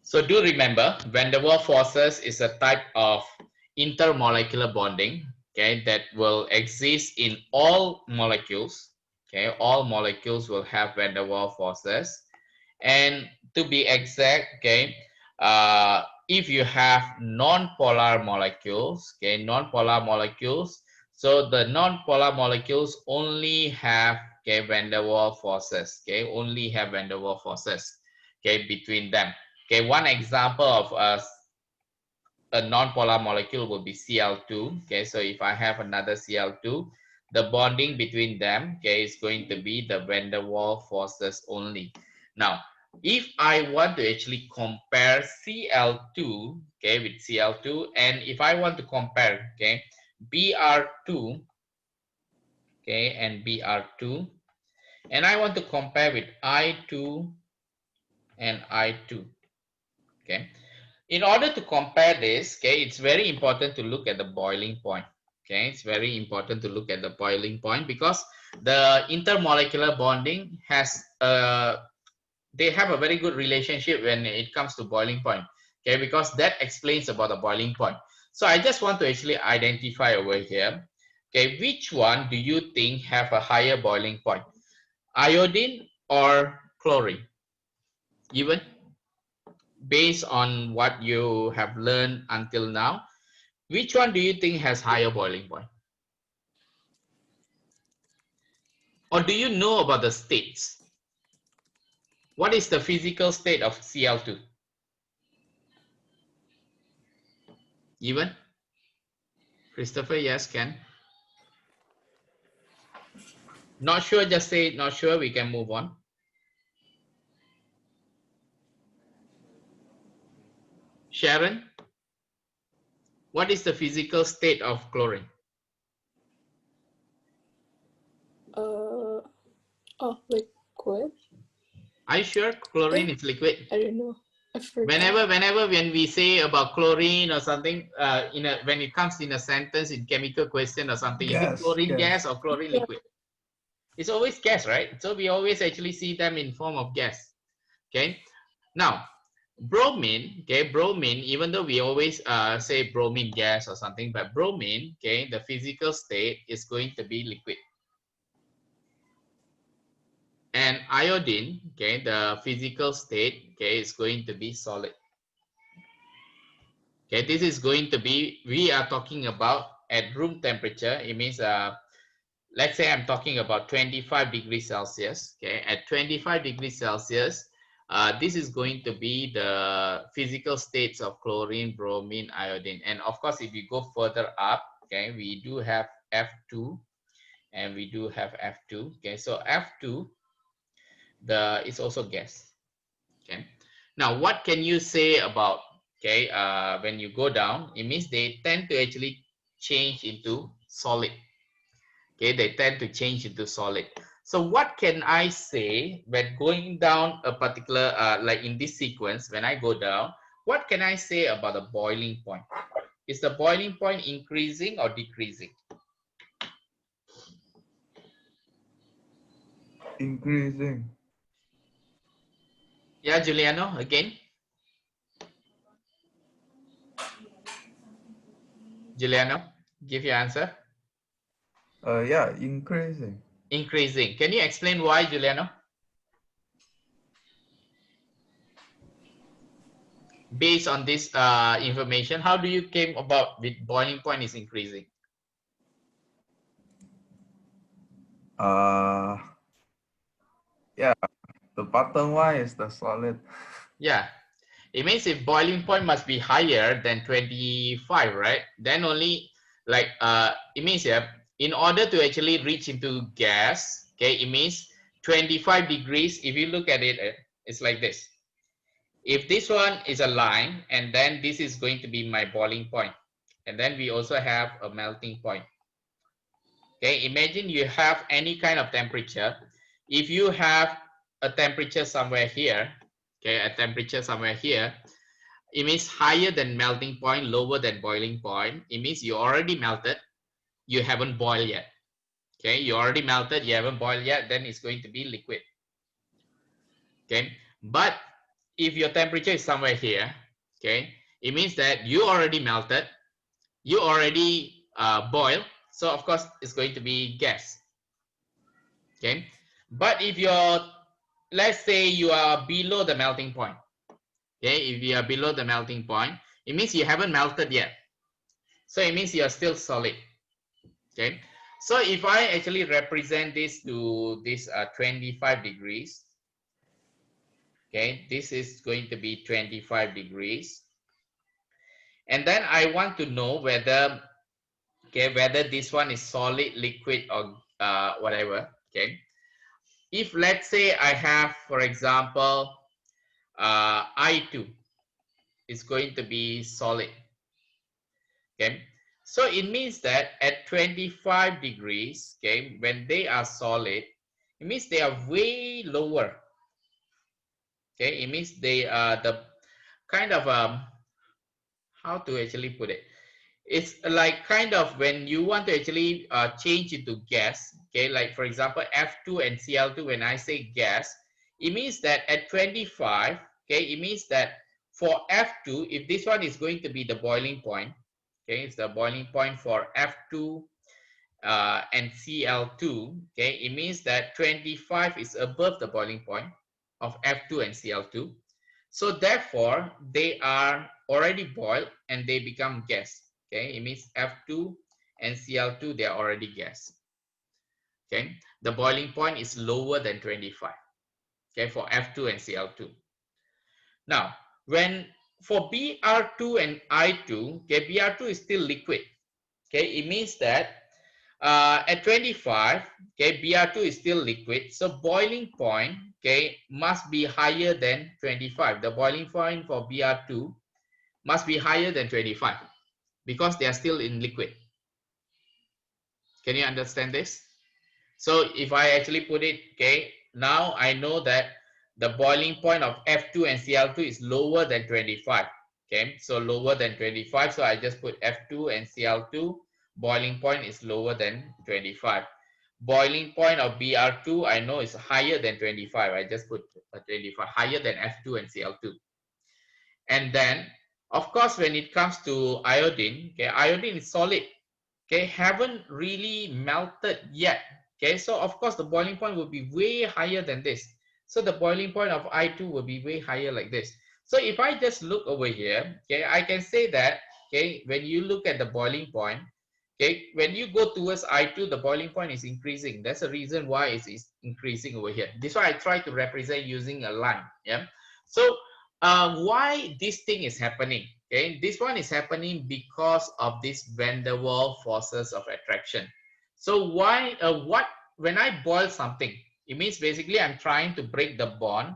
So do remember, van der Waals forces is a type of intermolecular bonding, okay, that will exist in all molecules. Okay, all molecules will have van der Waals forces. And to be exact, okay, if you have non-polar molecules, okay, non-polar molecules, so the non-polar molecules only have, okay, van der Waals forces, okay, only have van der Waals forces, okay, between them. Okay, one example of a non-polar molecule will be Cl2. Okay, so if I have another Cl2, the bonding between them, okay, is going to be the van der Waals forces only. Now, if I want to actually compare Cl2, okay, with Cl2, and if I want to compare, okay, Br2, okay, and Br2, and I want to compare with I2 and I2, okay. In order to compare this, okay, it's very important to look at the boiling point. Okay, it's very important to look at the boiling point because the intermolecular bonding has they have a very good relationship when it comes to boiling point. Okay, because that explains about the boiling point. So I just want to actually identify over here. Okay, which one do you think have a higher boiling point? Iodine or chlorine? Even based on what you have learned until now, which one do you think has higher boiling point? Or do you know about the states? What is the physical state of Cl2? Even? Christopher, yes, Ken? Not sure, just say not sure, we can move on. Sharon, what is the physical state of chlorine? Liquid. Are you sure chlorine is liquid? I don't know. I forgot. Whenever when we say about chlorine or something, when it comes in a sentence in chemical question or something, is it chlorine gas or chlorine liquid? It's always gas, right? So we always actually see them in form of gas. Okay. Now, bromine, okay, bromine, even though we always say bromine gas or something, but bromine, okay, the physical state is going to be liquid. And iodine, okay, the physical state, okay, is going to be solid. Okay, this is going to be, we are talking about at room temperature. It means, let's say I'm talking about 25 degrees Celsius. Okay, at 25 degrees Celsius, this is going to be the physical states of chlorine, bromine, iodine. And of course, if you go further up, okay, we do have F2 and we do have F2. Okay, so F2, is also gas. Okay, now what can you say about, okay, when you go down, it means they tend to actually change into solid. Okay, they tend to change into solid. So what can I say when going down a particular, like in this sequence, when I go down, what can I say about the boiling point? Is the boiling point increasing or decreasing? Increasing. Yeah, Giuliano, again. Giuliano, give your answer. Yeah, increasing. Increasing. Can you explain why, Giuliano? Based on this information, how do you came about with boiling point is increasing? Yeah, the bottom one is the solid. Yeah, it means if boiling point must be higher than 25, right? Then only, like, it means, yeah, in order to actually reach into gas, okay, it means 25 degrees. If you look at it, it's like this. If this one is a line, and then this is going to be my boiling point, and then we also have a melting point. Okay, imagine you have any kind of temperature. If you have a temperature somewhere here, okay, a temperature somewhere here, it means higher than melting point, lower than boiling point. It means you already melted, you haven't boiled yet. Okay, you already melted, you haven't boiled yet, then it's going to be liquid. Okay, but if your temperature is somewhere here, okay, it means that you already melted, you already boiled, so of course it's going to be gas. Okay, but if you're, let's say you are below the melting point, okay, if you are below the melting point, it means you haven't melted yet, so it means you are still solid. Okay, so if I actually represent this to this 25 degrees, okay, this is going to be 25 degrees, and then I want to know whether, okay, whether this one is solid, liquid, or whatever. Okay, if let's say I have, for example, I2 is going to be solid. Okay, so it means that at 25 degrees, okay, when they are solid, it means they are way lower. Okay, it means they are the kind of how to actually put it, it's like kind of when you want to actually change into gas. Okay, like for example F2 and Cl2, when I say gas, it means that at 25, okay, it means that for F2, if this one is going to be the boiling point, okay, it's the boiling point for F2 and Cl2, okay, it means that 25 is above the boiling point of F2 and Cl2. So therefore, they are already boiled and they become gas. Okay, it means F2 and Cl2, they are already gas. Okay, the boiling point is lower than 25. Okay, for F2 and Cl2. Now, when for Br2 and I2, okay, Br2 is still liquid. Okay, it means that at 25, okay, Br2 is still liquid, so boiling point, okay, must be higher than 25. The boiling point for Br2 must be higher than 25 because they are still in liquid. Can you understand this? So if I actually put it, okay, now I know that the boiling point of F2 and Cl2 is lower than 25. Okay, so lower than 25, so I just put F2 and Cl2, boiling point is lower than 25. Boiling point of Br2 I know is higher than 25. I just put 25, higher than F2 and Cl2. And then of course when it comes to iodine, okay, iodine is solid, okay, haven't really melted yet. Okay, so of course the boiling point will be way higher than this. So the boiling point of I2 will be way higher like this. So if I just look over here, okay, I can say that, okay, when you look at the boiling point, okay, when you go towards I2, the boiling point is increasing. That's the reason why it is increasing over here. This is why I try to represent using a line. Yeah. So why this thing is happening? Okay, this one is happening because of this van der Waals forces of attraction. So why, when I boil something, it means basically I'm trying to break the bond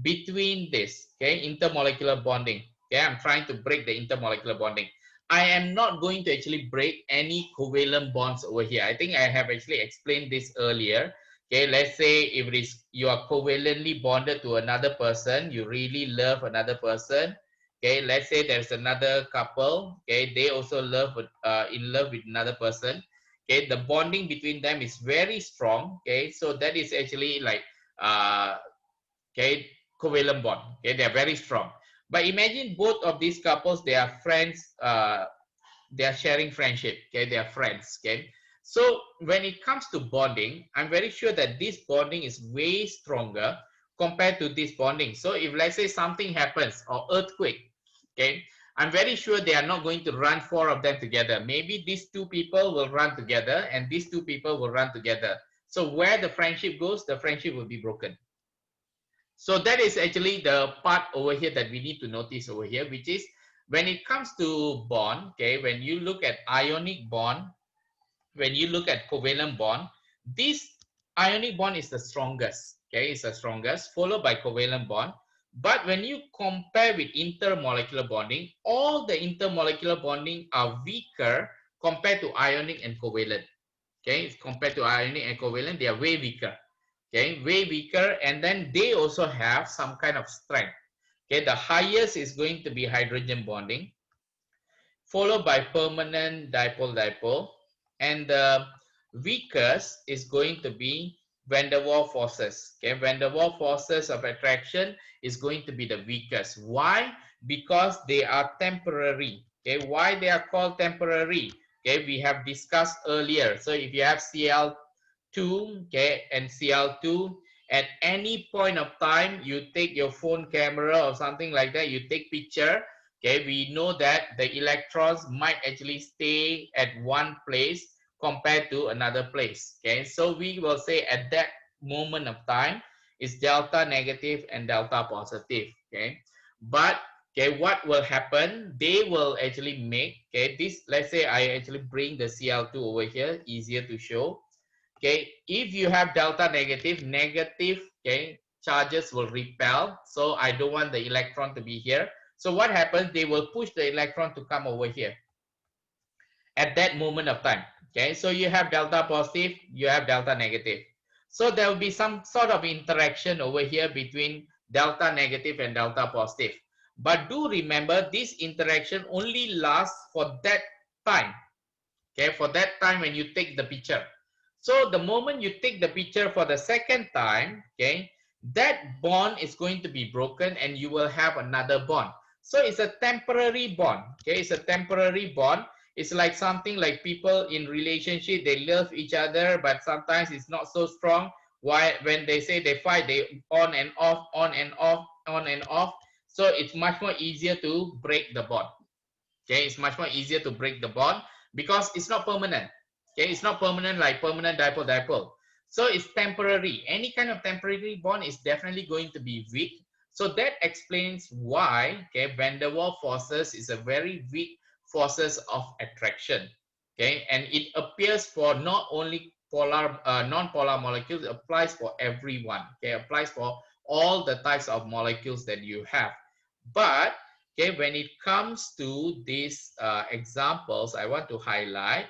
between this, okay, intermolecular bonding. Okay, I'm trying to break the intermolecular bonding. I am not going to actually break any covalent bonds over here. I think I have actually explained this earlier. Okay, let's say if it is you are covalently bonded to another person, you really love another person. Okay, let's say there's another couple. Okay, they also in love with another person. Okay, the bonding between them is very strong. Okay, so that is actually like okay, covalent bond. Okay, they are very strong. But imagine both of these couples, they are friends. They are sharing friendship. Okay, they are friends. Okay, so when it comes to bonding, I'm very sure that this bonding is way stronger compared to this bonding. So if let's say something happens or earthquake, okay, I'm very sure they are not going to run four of them together. Maybe these two people will run together and these two people will run together. So where the friendship goes, the friendship will be broken. So that is actually the part over here that we need to notice over here, which is when it comes to bond, okay, when you look at ionic bond, when you look at covalent bond, this ionic bond is the strongest, okay, it's the strongest, followed by covalent bond. But when you compare with intermolecular bonding, all the intermolecular bonding are weaker compared to ionic and covalent. Okay, compared to ionic and covalent, they are way weaker. Okay, way weaker, and then they also have some kind of strength. Okay, the highest is going to be hydrogen bonding, followed by permanent dipole-dipole, and the weakest is going to be van der Waals forces. Okay, van der Waals forces of attraction is going to be the weakest. Why? Because they are temporary. Okay, why they are called temporary? Okay, we have discussed earlier. So if you have Cl2, okay, and Cl2, at any point of time, you take your phone camera or something like that, you take picture. Okay, we know that the electrons might actually stay at one place compared to another place. Okay, so we will say at that moment of time is delta negative and delta positive. Okay, but okay, what will happen? They will actually make, okay, this, let's say I actually bring the Cl2 over here, easier to show. Okay, if you have delta negative, okay, charges will repel. So I don't want the electron to be here. So what happens? They will push the electron to come over here at that moment of time. Okay, so you have delta positive, you have delta negative. So there will be some sort of interaction over here between delta negative and delta positive. But do remember, this interaction only lasts for that time. Okay, for that time when you take the picture. So the moment you take the picture for the second time, okay, that bond is going to be broken and you will have another bond. So it's a temporary bond. Okay, it's a temporary bond. It's like something like people in relationship, they love each other, but sometimes it's not so strong. Why? When they say they fight, they on and off, on and off, on and off. So it's much more easier to break the bond. Okay, it's much more easier to break the bond because it's not permanent. Okay, it's not permanent like permanent dipole-dipole. So it's temporary. Any kind of temporary bond is definitely going to be weak. So that explains why, okay, van der Waals forces is a very weak forces of attraction. Okay, and it appears for not only polar, non-polar molecules, it applies for everyone. Okay, applies for all the types of molecules that you have. But okay, when it comes to these examples, I want to highlight,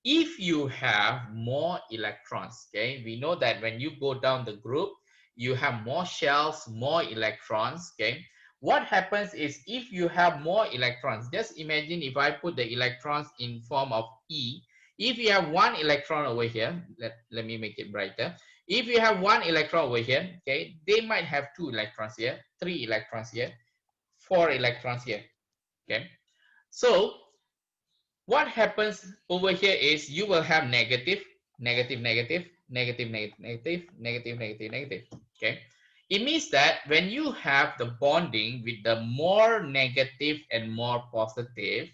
if you have more electrons, okay, we know that when you go down the group, you have more shells, more electrons, okay. What happens is if you have more electrons, just imagine if I put the electrons in form of E, if you have one electron over here, let me make it brighter. If you have one electron over here, okay, they might have two electrons here, three electrons here, four electrons here. Okay, so what happens over here is you will have negative, negative, negative, negative, negative, negative, negative, negative, negative. Okay, it means that when you have the bonding with the more negative and more positive,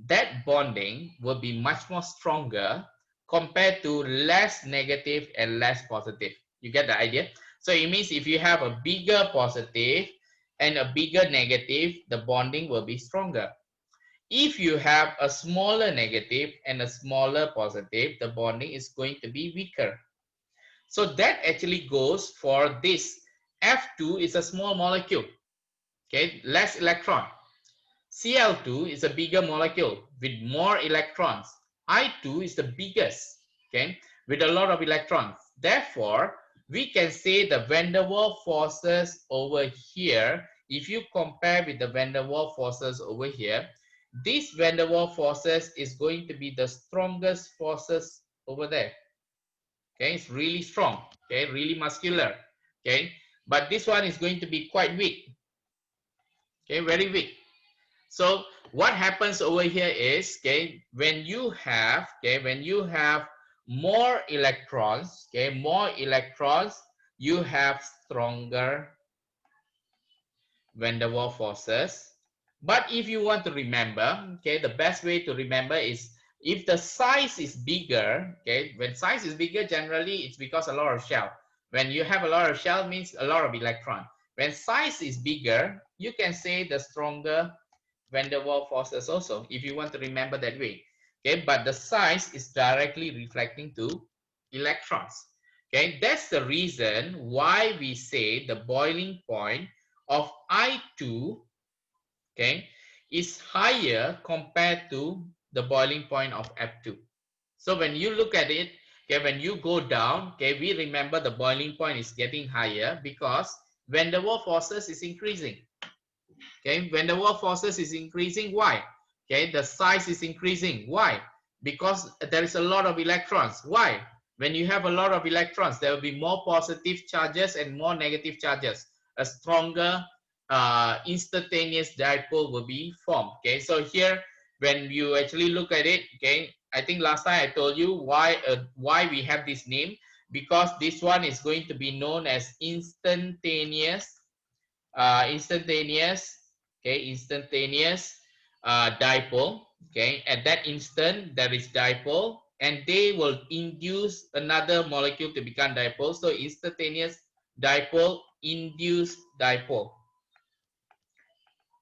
that bonding will be much more stronger compared to less negative and less positive. You get the idea? So it means if you have a bigger positive and a bigger negative, the bonding will be stronger. If you have a smaller negative and a smaller positive, the bonding is going to be weaker. So that actually goes for this. F2 is a small molecule, okay, less electron. Cl2 is a bigger molecule with more electrons. I2 is the biggest, okay, with a lot of electrons. Therefore, we can say the van der Waals forces over here, if you compare with the van der Waals forces over here, this van der Waals forces is going to be the strongest forces over there. Okay, it's really strong, okay, really muscular, okay, but this one is going to be quite weak, okay, very weak. So what happens over here is, okay, when you have more electrons, okay, more electrons, you have stronger van der Waals forces. But if you want to remember, okay, the best way to remember is if the size is bigger, okay, when size is bigger, generally it's because a lot of shell. When you have a lot of shell means a lot of electron. When size is bigger, you can say the stronger van der Waals forces also, if you want to remember that way. Okay, but the size is directly reflecting to electrons. Okay, that's the reason why we say the boiling point of I2, okay, is higher compared to the boiling point of F2. So when you look at it, okay, when you go down, okay, we remember the boiling point is getting higher because van der Waals forces is increasing. Okay, van der Waals forces is increasing. Why? Okay, the size is increasing. Why? Because there is a lot of electrons. Why? When you have a lot of electrons, there will be more positive charges and more negative charges. A stronger instantaneous dipole will be formed. Okay, so here when you actually look at it, okay, I think last time I told you why we have this name, because this one is going to be known as instantaneous dipole. Okay, at that instant there is dipole and they will induce another molecule to become dipole. So instantaneous dipole, induced dipole.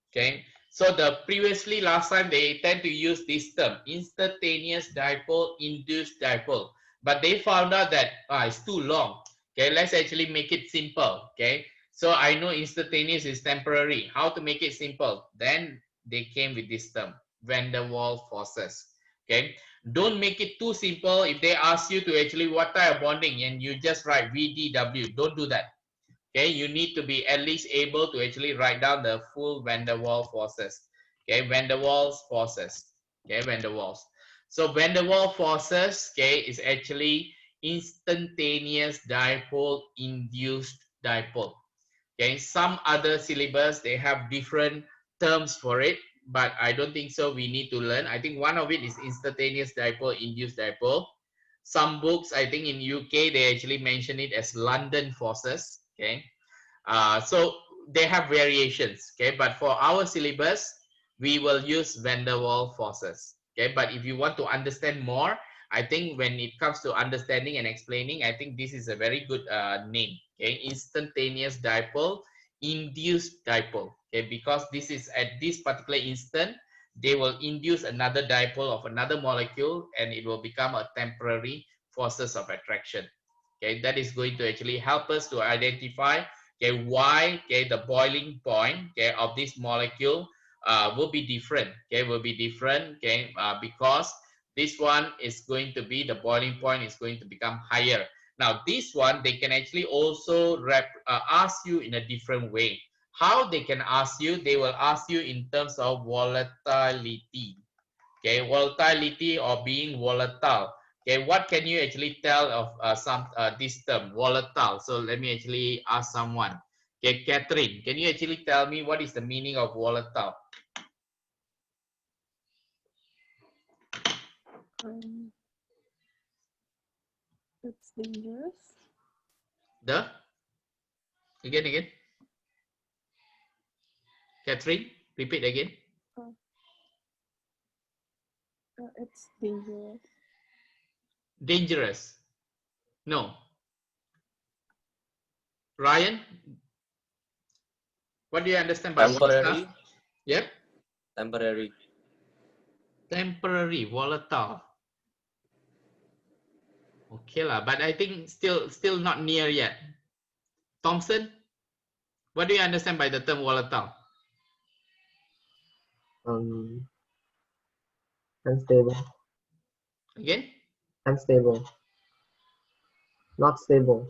Okay, so the previously last time they tend to use this term, instantaneous dipole, induced dipole, but they found out that it's too long. Okay, let's actually make it simple. Okay, so I know instantaneous is temporary. How to make it simple? Then they came with this term, van der Waals forces. Okay, don't make it too simple. If they ask you to actually what type of bonding and you just write VDW, don't do that. Okay, you need to be at least able to actually write down the full van der Waals forces. Okay, van der Waals forces. Okay, van der Waals. So van der Waals forces, okay, is actually instantaneous dipole, induced dipole. Okay, some other syllabus they have different terms for it, but I don't think so. We need to learn. I think one of it is instantaneous dipole, induced dipole. Some books, I think in UK, they actually mention it as London forces. Okay, so they have variations. Okay, but for our syllabus, we will use van der Waals forces. Okay, but if you want to understand more, I think when it comes to understanding and explaining, I think this is a very good name. Okay, instantaneous dipole, induced dipole. Okay, because this is at this particular instant, they will induce another dipole of another molecule and it will become a temporary forces of attraction. Okay, that is going to actually help us to identify, okay, why, okay, the boiling point, okay, of this molecule will be different. Okay, will be different. Okay, because this one is going to be, the boiling point is going to become higher. Now this one they can actually also ask you in a different way. How they can ask you? They will ask you in terms of volatility. Okay, volatility or being volatile. Okay, what can you actually tell of this term volatile? So let me actually ask someone. Okay, Catherine, can you actually tell me what is the meaning of volatile? It's dangerous. Again. Catherine, repeat again. It's dangerous. Dangerous. No. Ryan, what do you understand by Temporary. volatile? Yep. Temporary. Temporary, volatile. Okay lah, but I think still not near yet. Thompson, what do you understand by the term volatile? Unstable. Again? Unstable. Not stable.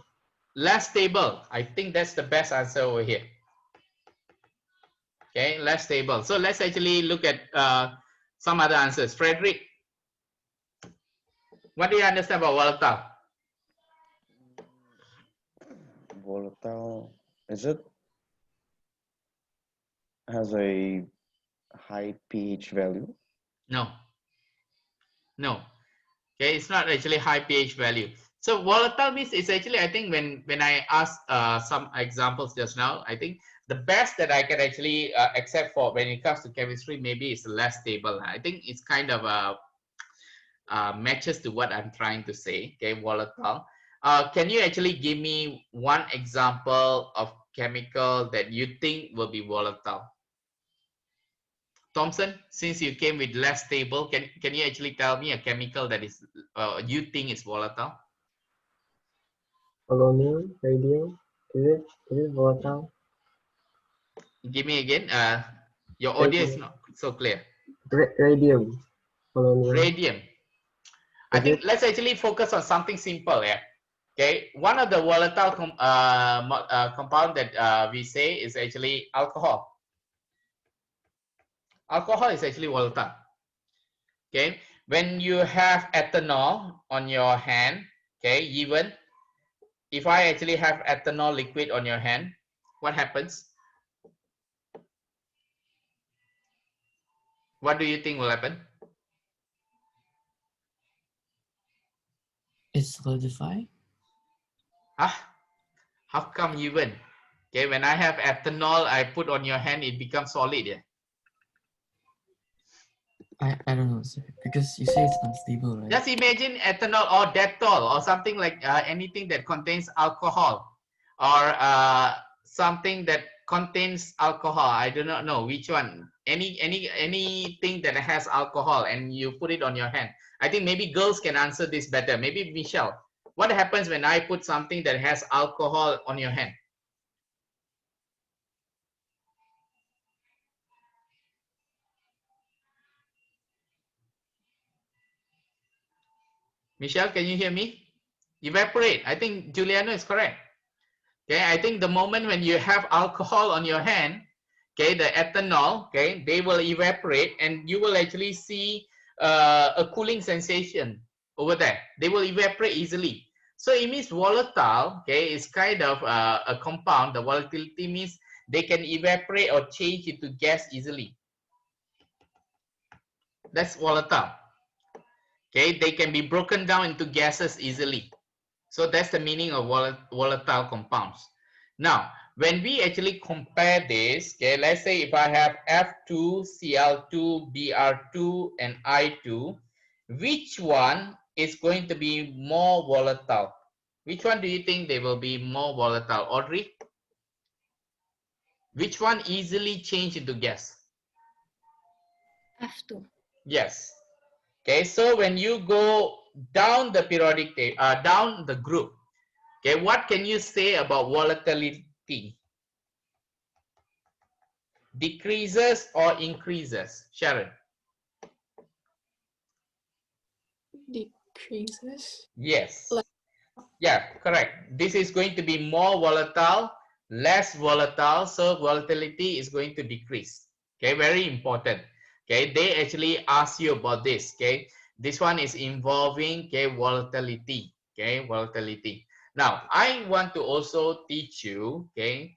Less stable. I think that's the best answer over here. Okay, less stable. So let's actually look at some other answers. Frederick, what do you understand about volatile? Volatile, is it has a high pH value? No. Okay, it's not actually high pH value. So volatile means it's actually, I think when I asked some examples just now, I think the best that I can actually accept for when it comes to chemistry, maybe it's less stable. I think it's kind of matches to what I'm trying to say. Okay, volatile. Can you actually give me one example of chemical that you think will be volatile? Thompson, since you came with less stable, can you actually tell me a chemical that is you think is volatile? Polonium, radium, is it volatile? Give me again. Your audio is not so clear. Radium. Polonium. Radium. I think let's actually focus on something simple here. Okay, one of the volatile compound that we say is actually alcohol. Alcohol is actually volatile. Okay, when you have ethanol on your hand, okay, even if I actually have ethanol liquid on your hand, what happens? What do you think will happen? It's solidified. Ah, how come even? Okay, when I have ethanol, I put on your hand, it becomes solid. Yeah. I don't know, sir, because you say it's unstable, right? Just imagine ethanol or Dettol or something like anything that contains alcohol or something that contains alcohol. I do not know which one. Anything that has alcohol and you put it on your hand. I think maybe girls can answer this better. Maybe Michelle. What happens when I put something that has alcohol on your hand? Michelle, can you hear me? Evaporate. I think Juliano is correct. Okay, I think the moment when you have alcohol on your hand, okay, the ethanol, okay, they will evaporate and you will actually see a cooling sensation over there. They will evaporate easily. So it means volatile, okay, is kind of a compound. The volatility means they can evaporate or change into gas easily. That's volatile. Okay, they can be broken down into gases easily. So that's the meaning of volatile compounds. Now, when we actually compare this, okay, let's say if I have F2, Cl2, Br2, and I2, which one is going to be more volatile? Which one do you think they will be more volatile? Audrey? Which one easily change into gas? F2. Yes. Okay, so when you go down the periodic table, down the group, okay, what can you say about volatility? Decreases or increases? Sharon? Decreases. Yes. Less. Yeah, correct. This is going to be more volatile, less volatile, so volatility is going to decrease. Okay, very important. Okay, they actually ask you about this. Okay, this one is involving, okay, volatility. Okay, volatility. Now, I want to also teach you, okay,